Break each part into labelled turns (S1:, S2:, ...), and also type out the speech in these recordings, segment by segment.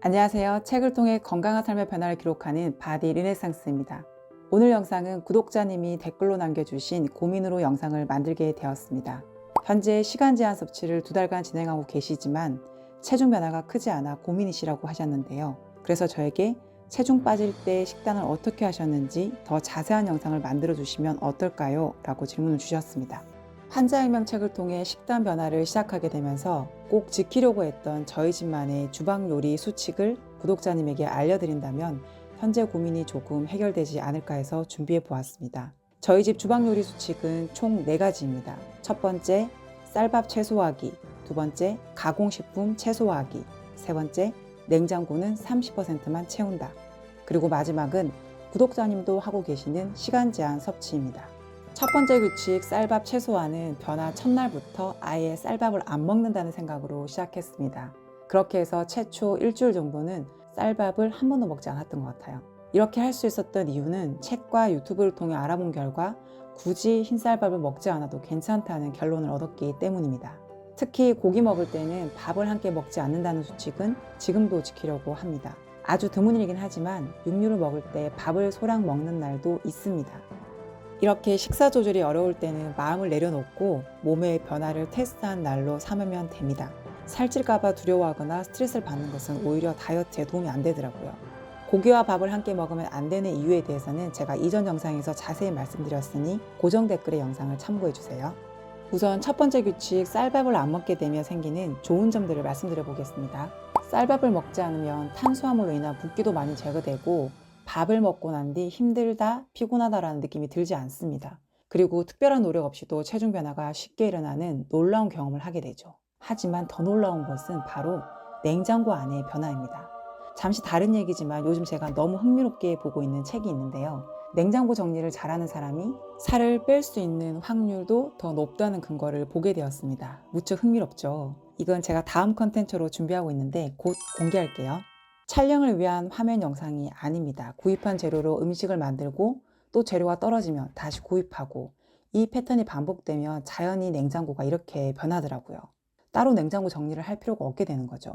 S1: 안녕하세요. 책을 통해 건강한 삶의 변화를 기록하는 바디 르네상스입니다. 오늘 영상은 구독자님이 댓글로 남겨주신 고민으로 영상을 만들게 되었습니다. 현재 시간 제한 섭취를 2달간 진행하고 계시지만 체중 변화가 크지 않아 고민이시라고 하셨는데요. 그래서 저에게 체중 빠질 때 식단을 어떻게 하셨는지 더 자세한 영상을 만들어 주시면 어떨까요? 라고 질문을 주셨습니다. 환자혁명 책을 통해 식단 변화를 시작하게 되면서 꼭 지키려고 했던 저희 집만의 주방 요리 수칙을 구독자님에게 알려드린다면 현재 고민이 조금 해결되지 않을까 해서 준비해 보았습니다. 저희 집 주방 요리 수칙은 총 4가지입니다. 첫 번째, 쌀밥 최소화하기. 두 번째, 가공식품 최소화하기. 세 번째, 냉장고는 30%만 채운다. 그리고 마지막은 구독자님도 하고 계시는 시간 제한 섭취입니다. 첫 번째 규칙 쌀밥 최소화는 변화 첫날부터 아예 쌀밥을 안 먹는다는 생각으로 시작했습니다. 그렇게 해서 최초 일주일 정도는 쌀밥을 한 번도 먹지 않았던 것 같아요. 이렇게 할 수 있었던 이유는 책과 유튜브를 통해 알아본 결과 굳이 흰쌀밥을 먹지 않아도 괜찮다는 결론을 얻었기 때문입니다. 특히 고기 먹을 때는 밥을 함께 먹지 않는다는 수칙은 지금도 지키려고 합니다. 아주 드문 일이긴 하지만 육류를 먹을 때 밥을 소량 먹는 날도 있습니다. 이렇게 식사 조절이 어려울 때는 마음을 내려놓고 몸의 변화를 테스트한 날로 삼으면 됩니다. 살찔까봐 두려워하거나 스트레스를 받는 것은 오히려 다이어트에 도움이 안 되더라고요. 고기와 밥을 함께 먹으면 안 되는 이유에 대해서는 제가 이전 영상에서 자세히 말씀드렸으니 고정 댓글의 영상을 참고해주세요. 우선 첫 번째 규칙 쌀밥을 안 먹게 되면 생기는 좋은 점들을 말씀드려 보겠습니다. 쌀밥을 먹지 않으면 탄수화물로 인한 붓기도 많이 제거되고 밥을 먹고 난 뒤 힘들다, 피곤하다라는 느낌이 들지 않습니다. 그리고 특별한 노력 없이도 체중 변화가 쉽게 일어나는 놀라운 경험을 하게 되죠. 하지만 더 놀라운 것은 바로 냉장고 안의 변화입니다. 잠시 다른 얘기지만 요즘 제가 너무 흥미롭게 보고 있는 책이 있는데요. 냉장고 정리를 잘하는 사람이 살을 뺄 수 있는 확률도 더 높다는 근거를 보게 되었습니다. 무척 흥미롭죠? 이건 제가 다음 컨텐츠로 준비하고 있는데 곧 공개할게요. 촬영을 위한 화면 영상이 아닙니다. 구입한 재료로 음식을 만들고 또 재료가 떨어지면 다시 구입하고 이 패턴이 반복되면 자연히 냉장고가 이렇게 변하더라고요. 따로 냉장고 정리를 할 필요가 없게 되는 거죠.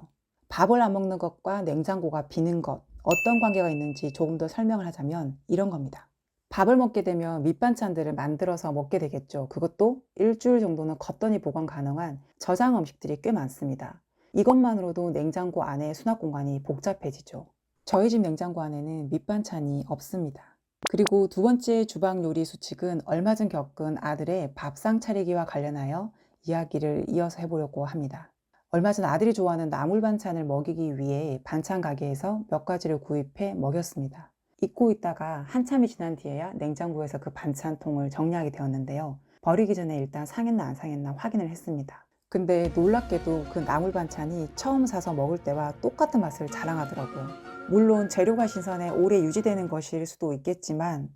S1: 밥을 안 먹는 것과 냉장고가 비는 것, 어떤 관계가 있는지 조금 더 설명을 하자면 이런 겁니다. 밥을 먹게 되면 밑반찬들을 만들어서 먹게 되겠죠. 그것도 일주일 정도는 걷더니 보관 가능한 저장 음식들이 꽤 많습니다. 이것만으로도 냉장고 안에 수납 공간이 복잡해지죠. 저희 집 냉장고 안에는 밑반찬이 없습니다. 그리고 두 번째 주방 요리 수칙은 얼마 전 겪은 아들의 밥상 차리기와 관련하여 이야기를 이어서 해보려고 합니다. 얼마 전 아들이 좋아하는 나물 반찬을 먹이기 위해 반찬 가게에서 몇 가지를 구입해 먹였습니다. 잊고 있다가 한참이 지난 뒤에야 냉장고에서 그 반찬통을 정리하게 되었는데요. 버리기 전에 일단 상했나 안 상했나 확인을 했습니다. 근데 놀랍게도 그 나물 반찬이 처음 사서 먹을 때와 똑같은 맛을 자랑하더라고요. 물론 재료가 신선해 오래 유지되는 것일 수도 있겠지만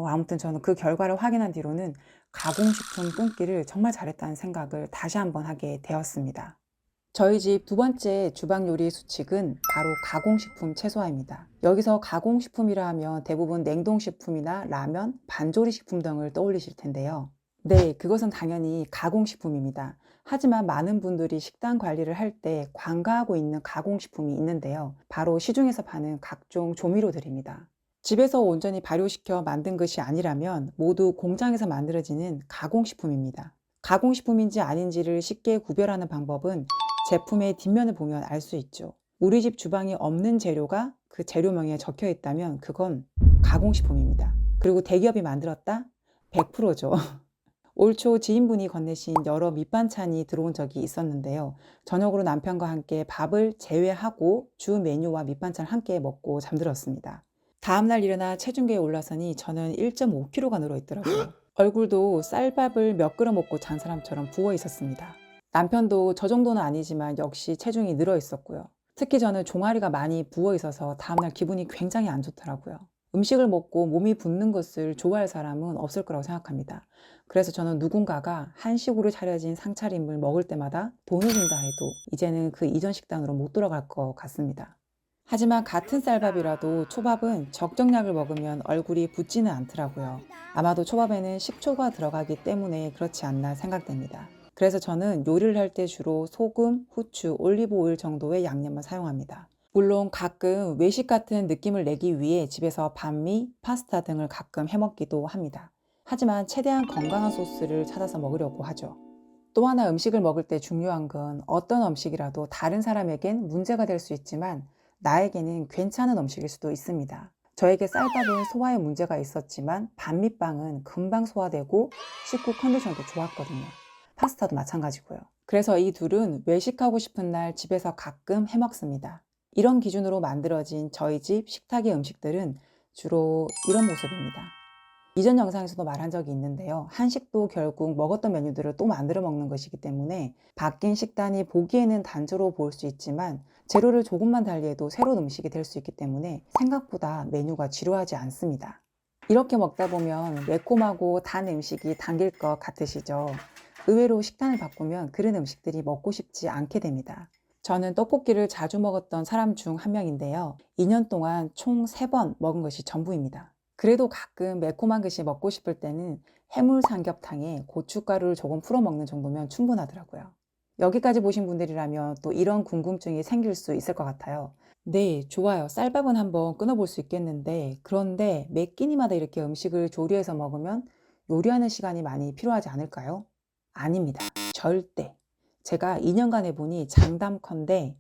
S1: 아무튼 저는 그 결과를 확인한 뒤로는 가공식품 끊기를 정말 잘했다는 생각을 다시 한번 하게 되었습니다. 저희 집 두 번째 주방 요리 수칙은 바로 가공식품 최소화입니다. 여기서 가공식품이라 하면 대부분 냉동식품이나 라면, 반조리식품 등을 떠올리실 텐데요. 네, 그것은 당연히 가공식품입니다. 하지만 많은 분들이 식단 관리를 할 때 관가하고 있는 가공식품이 있는데요. 바로 시중에서 파는 각종 조미료들입니다. 집에서 온전히 발효시켜 만든 것이 아니라면 모두 공장에서 만들어지는 가공식품입니다. 가공식품인지 아닌지를 쉽게 구별하는 방법은 제품의 뒷면을 보면 알 수 있죠. 우리 집 주방에 없는 재료가 그 재료명에 적혀 있다면 그건 가공식품입니다. 그리고 대기업이 만들었다? 100%죠. 올 초 지인분이 건네신 여러 밑반찬이 들어온 적이 있었는데요. 저녁으로 남편과 함께 밥을 제외하고 주 메뉴와 밑반찬을 함께 먹고 잠들었습니다. 다음날 일어나 체중계에 올라서니 저는 1.5kg가 늘어 있더라고요. 얼굴도 쌀밥을 몇 그릇 먹고 잔 사람처럼 부어 있었습니다. 남편도 저 정도는 아니지만 역시 체중이 늘어 있었고요. 특히 저는 종아리가 많이 부어 있어서 다음날 기분이 굉장히 안 좋더라고요. 음식을 먹고 몸이 붓는 것을 좋아할 사람은 없을 거라고 생각합니다. 그래서 저는 누군가가 한식으로 차려진 상차림을 먹을 때마다 돈을 준다 해도 이제는 그 이전 식단으로 못 돌아갈 것 같습니다. 하지만 같은 쌀밥이라도 초밥은 적정량을 먹으면 얼굴이 붓지는 않더라고요. 아마도 초밥에는 식초가 들어가기 때문에 그렇지 않나 생각됩니다. 그래서 저는 요리를 할 때 주로 소금, 후추, 올리브 오일 정도의 양념을 사용합니다. 물론 가끔 외식 같은 느낌을 내기 위해 집에서 반미, 파스타 등을 가끔 해먹기도 합니다. 하지만 최대한 건강한 소스를 찾아서 먹으려고 하죠. 또 하나 음식을 먹을 때 중요한 건 어떤 음식이라도 다른 사람에겐 문제가 될 수 있지만 나에게는 괜찮은 음식일 수도 있습니다. 저에게 쌀밥은 소화에 문제가 있었지만 반미빵은 금방 소화되고 식후 컨디션도 좋았거든요. 파스타도 마찬가지고요. 그래서 이 둘은 외식하고 싶은 날 집에서 가끔 해 먹습니다. 이런 기준으로 만들어진 저희 집 식탁의 음식들은 주로 이런 모습입니다. 이전 영상에서도 말한 적이 있는데요. 한식도 결국 먹었던 메뉴들을 또 만들어 먹는 것이기 때문에 바뀐 식단이 보기에는 단조로워 보일 수 있지만 재료를 조금만 달리해도 새로운 음식이 될 수 있기 때문에 생각보다 메뉴가 지루하지 않습니다. 이렇게 먹다 보면 매콤하고 단 음식이 당길 것 같으시죠? 의외로 식단을 바꾸면 그런 음식들이 먹고 싶지 않게 됩니다. 저는 떡볶이를 자주 먹었던 사람 중 한 명인데요. 2년 동안 총 3번 먹은 것이 전부입니다. 그래도 가끔 매콤한 것이 먹고 싶을 때는 해물 삼겹탕에 고춧가루를 조금 풀어 먹는 정도면 충분하더라고요. 여기까지 보신 분들이라면 또 이런 궁금증이 생길 수 있을 것 같아요. 네, 좋아요. 쌀밥은 한번 끊어볼 수 있겠는데, 그런데 매 끼니마다 이렇게 음식을 조리해서 먹으면 요리하는 시간이 많이 필요하지 않을까요? 아닙니다. 절대. 제가 2년간 해보니 장담컨대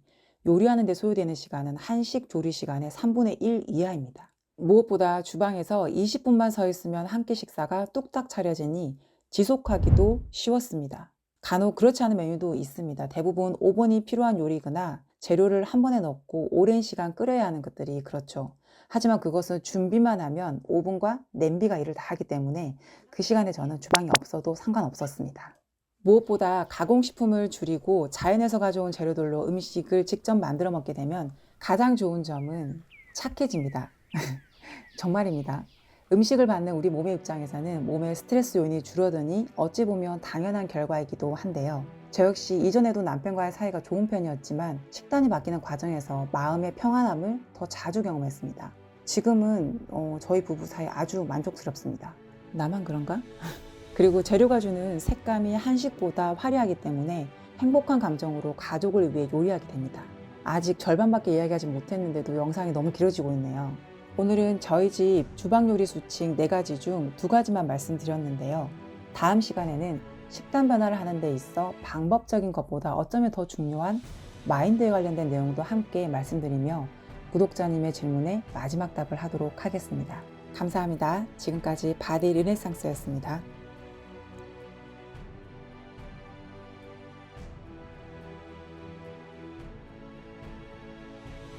S1: 요리하는 데 소요되는 시간은 한식 조리 시간의 3분의 1 이하입니다. 무엇보다 주방에서 20분만 서 있으면 한 끼 식사가 뚝딱 차려지니 지속하기도 쉬웠습니다. 간혹 그렇지 않은 메뉴도 있습니다. 대부분 오븐이 필요한 요리거나 재료를 한 번에 넣고 오랜 시간 끓여야 하는 것들이 그렇죠. 하지만 그것은 준비만 하면 오븐과 냄비가 일을 다 하기 때문에 그 시간에 저는 주방에 없어도 상관없었습니다. 무엇보다 가공식품을 줄이고 자연에서 가져온 재료들로 음식을 직접 만들어 먹게 되면 가장 좋은 점은 착해집니다. 정말입니다. 음식을 받는 우리 몸의 입장에서는 몸의 스트레스 요인이 줄어드니 어찌 보면 당연한 결과이기도 한데요. 저 역시 이전에도 남편과의 사이가 좋은 편이었지만 식단이 바뀌는 과정에서 마음의 평안함을 더 자주 경험했습니다. 지금은 저희 부부 사이 아주 만족스럽습니다. 나만 그런가? 그리고 재료가 주는 색감이 한식보다 화려하기 때문에 행복한 감정으로 가족을 위해 요리하게 됩니다. 아직 절반밖에 이야기하지 못했는데도 영상이 너무 길어지고 있네요. 오늘은 저희 집 주방 요리 수칙 4가지 중 2가지만 말씀드렸는데요. 다음 시간에는 식단 변화를 하는 데 있어 방법적인 것보다 어쩌면 더 중요한 마인드에 관련된 내용도 함께 말씀드리며 구독자님의 질문에 마지막 답을 하도록 하겠습니다. 감사합니다. 지금까지 바디 르네상스였습니다.